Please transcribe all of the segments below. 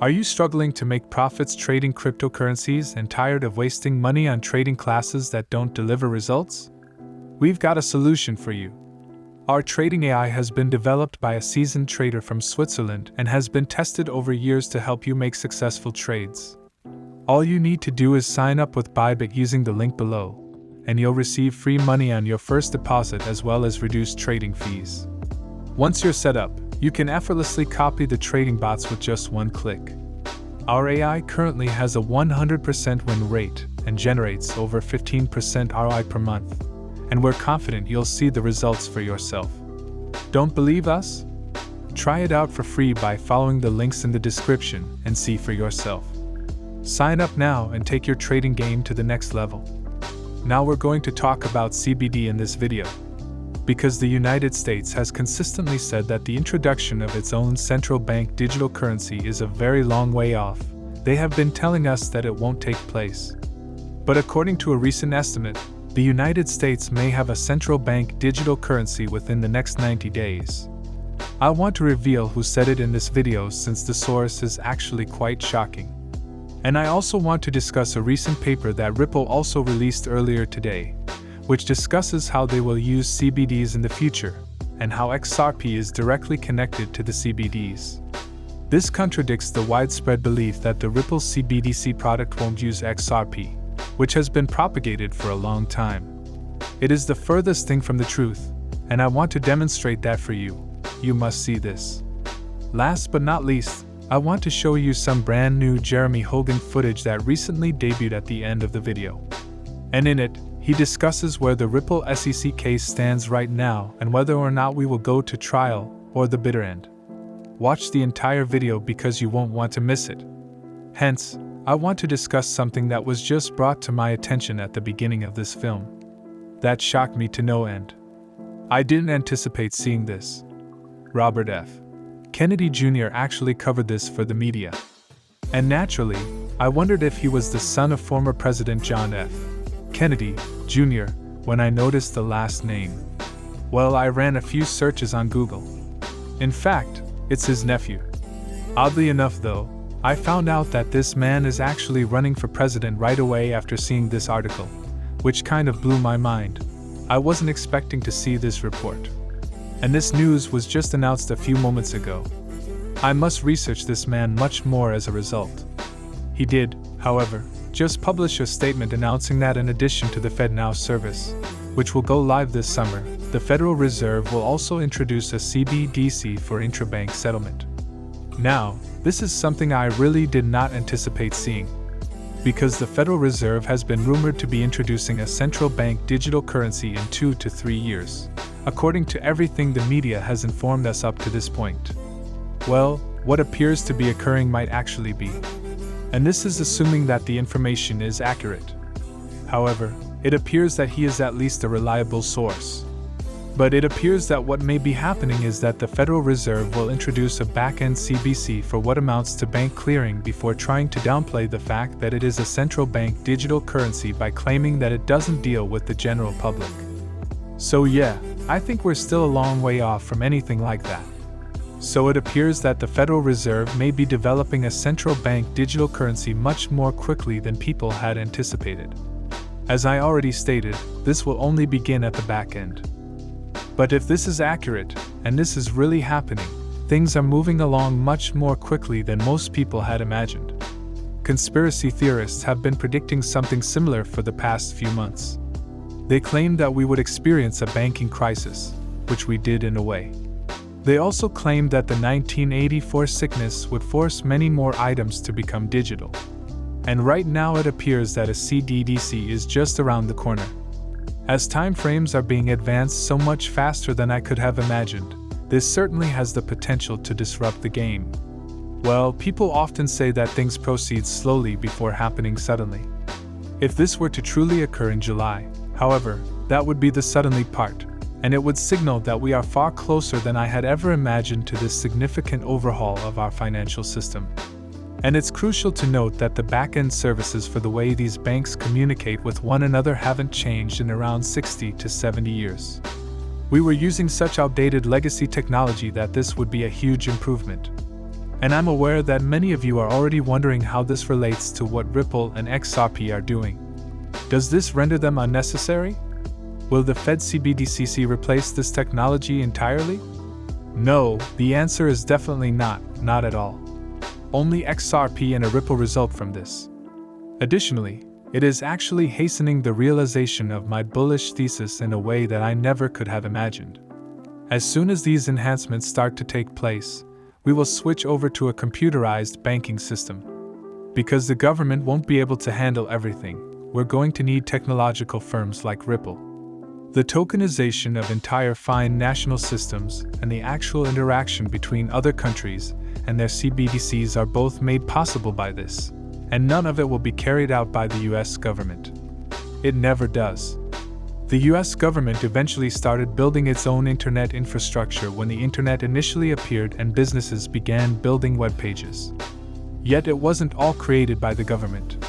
Are you struggling to make profits trading cryptocurrencies and tired of wasting money on trading classes that don't deliver results? We've got a solution for you. Our trading AI has been developed by a seasoned trader from Switzerland and has been tested over years to help you make successful trades. All you need to do is sign up with Bybit using the link below, and you'll receive free money on your first deposit as well as reduced trading fees. Once you're set up, you can effortlessly copy the trading bots with just one click. Our AI currently has a 100% win rate and generates over 15% ROI per month, and we're confident you'll see the results for yourself. Don't believe us? Try it out for free by following the links in the description and see for yourself. Sign up now and take your trading game to the next level. Now we're going to talk about CBD in this video. Because the United States has consistently said that the introduction of its own central bank digital currency is a very long way off, they have been telling us that it won't take place. But according to a recent estimate, the United States may have a central bank digital currency within the next 90 days. I want to reveal who said it in this video since the source is actually quite shocking. And I also want to discuss a recent paper that Ripple also released earlier today, which discusses how they will use CBDs in the future, and how XRP is directly connected to the CBDs. This contradicts the widespread belief that the Ripple CBDC product won't use XRP, which has been propagated for a long time. It is the furthest thing from the truth, and I want to demonstrate that for you. You must see this. Last but not least, I want to show you some brand new Jeremy Hogan footage that recently debuted at the end of the video. And in it, he discusses where the Ripple SEC case stands right now and whether or not we will go to trial or the bitter end. Watch the entire video because you won't want to miss it. Hence, I want to discuss something that was just brought to my attention at the beginning of this film. That shocked me to no end. I didn't anticipate seeing this. Robert F. Kennedy Jr. actually covered this for the media. And naturally, I wondered if he was the son of former President John F. Kennedy, Jr., when I noticed the last name. Well, I ran a few searches on Google. In fact, it's his nephew. Oddly enough though, I found out that this man is actually running for president right away after seeing this article, which kind of blew my mind. I wasn't expecting to see this report. And this news was just announced a few moments ago. I must research this man much more as a result. He did, however, just publish a statement announcing that in addition to the FedNow service, which will go live this summer, the Federal Reserve will also introduce a CBDC for intrabank settlement. Now, this is something I really did not anticipate seeing, because the Federal Reserve has been rumored to be introducing a central bank digital currency in 2 to 3 years, according to everything the media has informed us up to this point. Well, what appears to be occurring might actually be. And this is assuming that the information is accurate. However, it appears that he is at least a reliable source. But it appears that what may be happening is that the Federal Reserve will introduce a back-end CBDC for what amounts to bank clearing before trying to downplay the fact that it is a central bank digital currency by claiming that it doesn't deal with the general public. So yeah, I think we're still a long way off from anything like that. So it appears that the Federal Reserve may be developing a central bank digital currency much more quickly than people had anticipated. As I already stated, this will only begin at the back end. But if this is accurate, and this is really happening, things are moving along much more quickly than most people had imagined. Conspiracy theorists have been predicting something similar for the past few months. They claimed that we would experience a banking crisis, which we did in a way. They also claimed that the 1984 sickness would force many more items to become digital. And right now it appears that a CBDC is just around the corner. As time frames are being advanced so much faster than I could have imagined, this certainly has the potential to disrupt the game. Well, people often say that things proceed slowly before happening suddenly. If this were to truly occur in July, however, that would be the suddenly part, and it would signal that we are far closer than I had ever imagined to this significant overhaul of our financial system. And it's crucial to note that the back-end services for the way these banks communicate with one another haven't changed in around 60 to 70 years. We were using such outdated legacy technology that this would be a huge improvement. And I'm aware that many of you are already wondering how this relates to what Ripple and XRP are doing. Does this render them unnecessary? Will the Fed CBDCC replace this technology entirely? No, the answer is definitely not at all. Only XRP and a Ripple result from this. Additionally, it is actually hastening the realization of my bullish thesis in a way that I never could have imagined. As soon as these enhancements start to take place, we will switch over to a computerized banking system. Because the government won't be able to handle everything, we're going to need technological firms like Ripple. The tokenization of entire fine national systems and the actual interaction between other countries and their CBDCs are both made possible by this, and none of it will be carried out by the US government. It never does. The US government eventually started building its own internet infrastructure when the internet initially appeared and businesses began building web pages. Yet it wasn't all created by the government.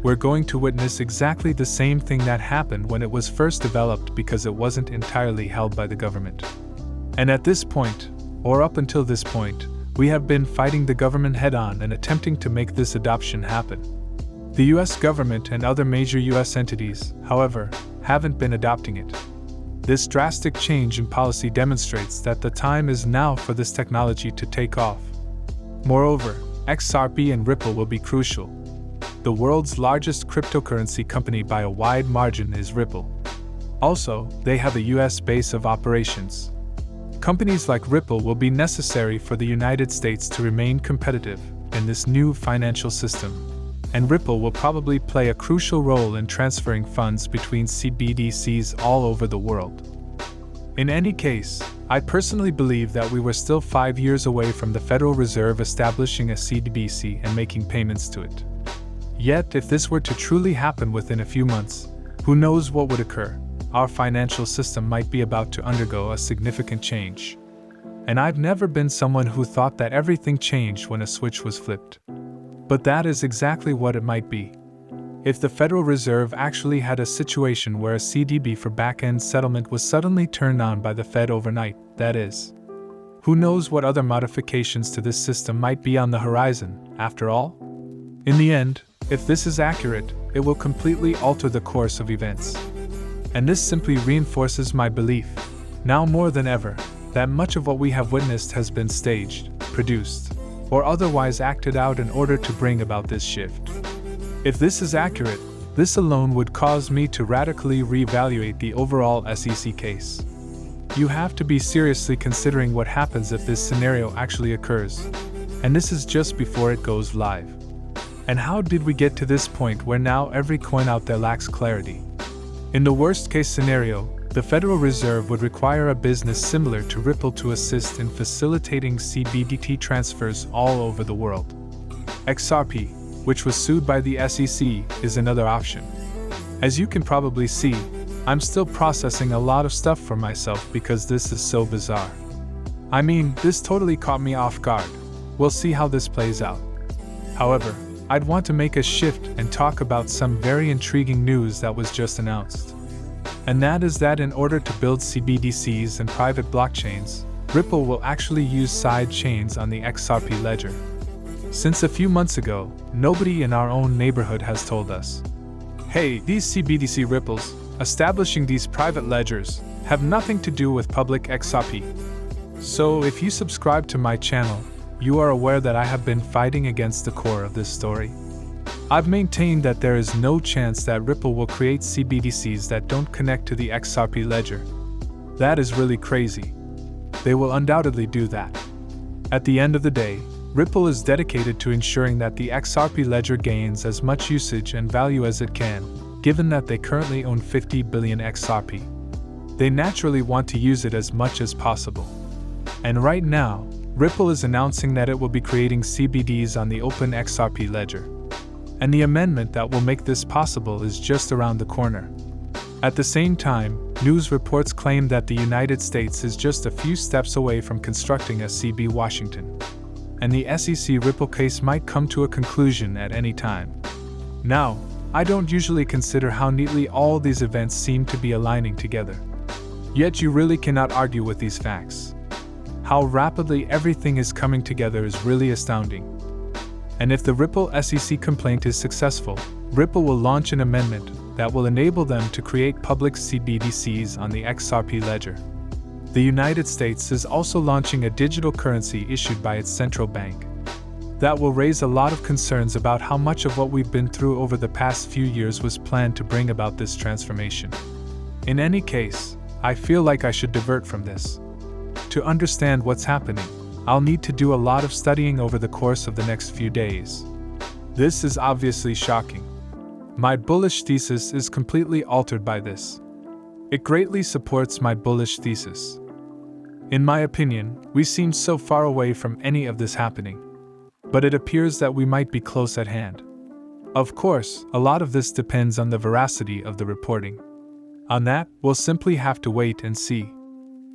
We're going to witness exactly the same thing that happened when it was first developed because it wasn't entirely held by the government. And at this point, or up until this point, we have been fighting the government head-on and attempting to make this adoption happen. The US government and other major US entities, however, haven't been adopting it. This drastic change in policy demonstrates that the time is now for this technology to take off. Moreover, XRP and Ripple will be crucial. The world's largest cryptocurrency company by a wide margin is Ripple. Also, they have a US base of operations. Companies like Ripple will be necessary for the United States to remain competitive in this new financial system, and Ripple will probably play a crucial role in transferring funds between CBDCs all over the world. In any case, I personally believe that we were still 5 years away from the Federal Reserve establishing a CBDC and making payments to it. Yet, if this were to truly happen within a few months, who knows what would occur? Our financial system might be about to undergo a significant change. And I've never been someone who thought that everything changed when a switch was flipped. But that is exactly what it might be. If the Federal Reserve actually had a situation where a CDB for back-end settlement was suddenly turned on by the Fed overnight, that is. Who knows what other modifications to this system might be on the horizon, after all? In the end, if this is accurate, it will completely alter the course of events. And this simply reinforces my belief, now more than ever, that much of what we have witnessed has been staged, produced, or otherwise acted out in order to bring about this shift. If this is accurate, this alone would cause me to radically reevaluate the overall SEC case. You have to be seriously considering what happens if this scenario actually occurs, and this is just before it goes live. And how did we get to this point where now every coin out there lacks clarity? In the worst-case scenario, the Federal Reserve would require a business similar to Ripple to assist in facilitating CBDT transfers all over the world. XRP, which was sued by the SEC, is another option. As you can probably see, I'm still processing a lot of stuff for myself because this is so bizarre. I mean, this totally caught me off guard. We'll see how this plays out. However, I'd want to make a shift and talk about some very intriguing news that was just announced. And that is that in order to build CBDCs and private blockchains, Ripple will actually use side chains on the XRP ledger. Since a few months ago, nobody in our own neighborhood has told us, hey, these CBDC Ripples, establishing these private ledgers, have nothing to do with public XRP. So if you subscribe to my channel, you are aware that I have been fighting against the core of this story. I've maintained that there is no chance that Ripple will create CBDCs that don't connect to the XRP ledger. That is really crazy. They will undoubtedly do that. At the end of the day, Ripple is dedicated to ensuring that the XRP ledger gains as much usage and value as it can, given that they currently own 50 billion XRP. They naturally want to use it as much as possible. And right now, Ripple is announcing that it will be creating CBDs on the open XRP ledger. And the amendment that will make this possible is just around the corner. At the same time, news reports claim that the United States is just a few steps away from constructing a CB Washington. And the SEC Ripple case might come to a conclusion at any time. Now, I don't usually consider how neatly all these events seem to be aligning together. Yet you really cannot argue with these facts. How rapidly everything is coming together is really astounding. And if the Ripple SEC complaint is successful, Ripple will launch an amendment that will enable them to create public CBDCs on the XRP ledger. The United States is also launching a digital currency issued by its central bank. That will raise a lot of concerns about how much of what we've been through over the past few years was planned to bring about this transformation. In any case, I feel like I should divert from this. To understand what's happening, I'll need to do a lot of studying over the course of the next few days. This is obviously shocking. My bullish thesis is completely altered by this. It greatly supports my bullish thesis. In my opinion, we seem so far away from any of this happening. But it appears that we might be close at hand. Of course, a lot of this depends on the veracity of the reporting. On that, we'll simply have to wait and see.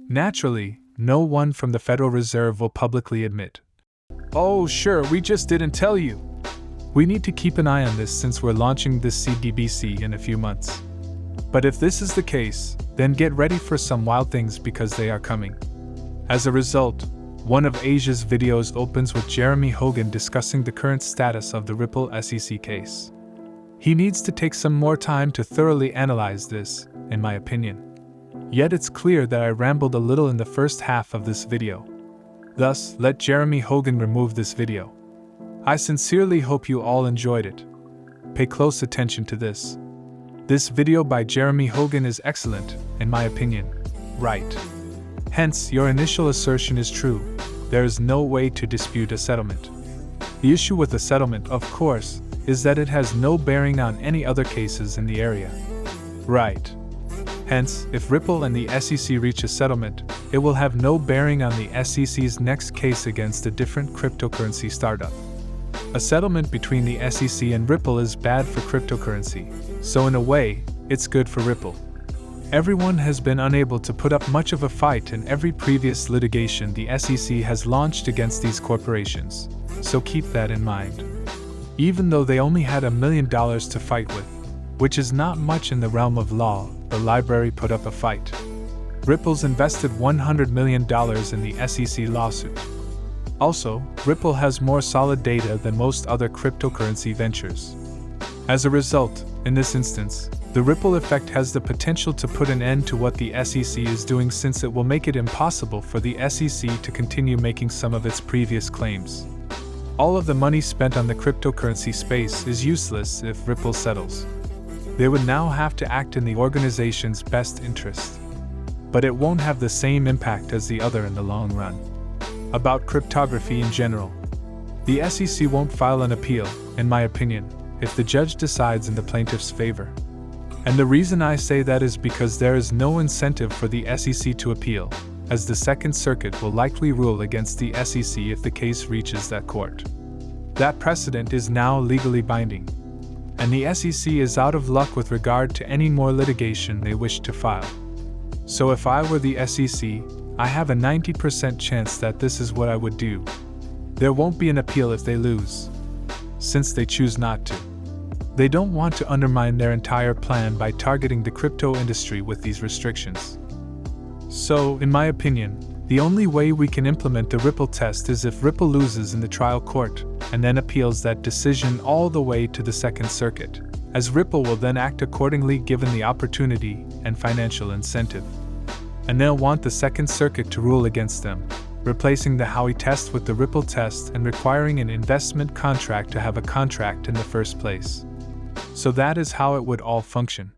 Naturally, no one from the Federal Reserve will publicly admit, "Oh, sure, we just didn't tell you." We need to keep an eye on this since we're launching this CBDC in a few months. But if this is the case, then get ready for some wild things because they are coming. As a result, one of Asia's videos opens with Jeremy Hogan discussing the current status of the Ripple SEC case. He needs to take some more time to thoroughly analyze this, in my opinion. Yet it's clear that I rambled a little in the first half of this video. Thus, let Jeremy Hogan remove this video. I sincerely hope you all enjoyed it. Pay close attention to this. This video by Jeremy Hogan is excellent, in my opinion. Right. Hence, your initial assertion is true. There is no way to dispute a settlement. The issue with the settlement, of course, is that it has no bearing on any other cases in the area. Right. Hence, if Ripple and the SEC reach a settlement, it will have no bearing on the SEC's next case against a different cryptocurrency startup. A settlement between the SEC and Ripple is bad for cryptocurrency, so in a way, it's good for Ripple. Everyone has been unable to put up much of a fight in every previous litigation the SEC has launched against these corporations, so keep that in mind. Even though they only had $1 million to fight with, which is not much in the realm of law, the library put up a fight. Ripple's invested $100 million in the SEC lawsuit. Also, Ripple has more solid data than most other cryptocurrency ventures. As a result, in this instance, the Ripple effect has the potential to put an end to what the SEC is doing since it will make it impossible for the SEC to continue making some of its previous claims. All of the money spent on the cryptocurrency space is useless if Ripple settles. They would now have to act in the organization's best interest. But it won't have the same impact as the other in the long run. About cryptography in general, the SEC won't file an appeal, in my opinion, if the judge decides in the plaintiff's favor. And the reason I say that is because there is no incentive for the SEC to appeal, as the Second Circuit will likely rule against the SEC if the case reaches that court. That precedent is now legally binding, and the SEC is out of luck with regard to any more litigation they wish to file. So if I were the SEC, I have a 90% chance that this is what I would do. There won't be an appeal if they lose, since they choose not to. They don't want to undermine their entire plan by targeting the crypto industry with these restrictions. So, in my opinion, the only way we can implement the Ripple test is if Ripple loses in the trial court, and then appeals that decision all the way to the Second Circuit, as Ripple will then act accordingly given the opportunity and financial incentive. And they'll want the Second Circuit to rule against them, replacing the Howey test with the Ripple test and requiring an investment contract to have a contract in the first place. So that is how it would all function.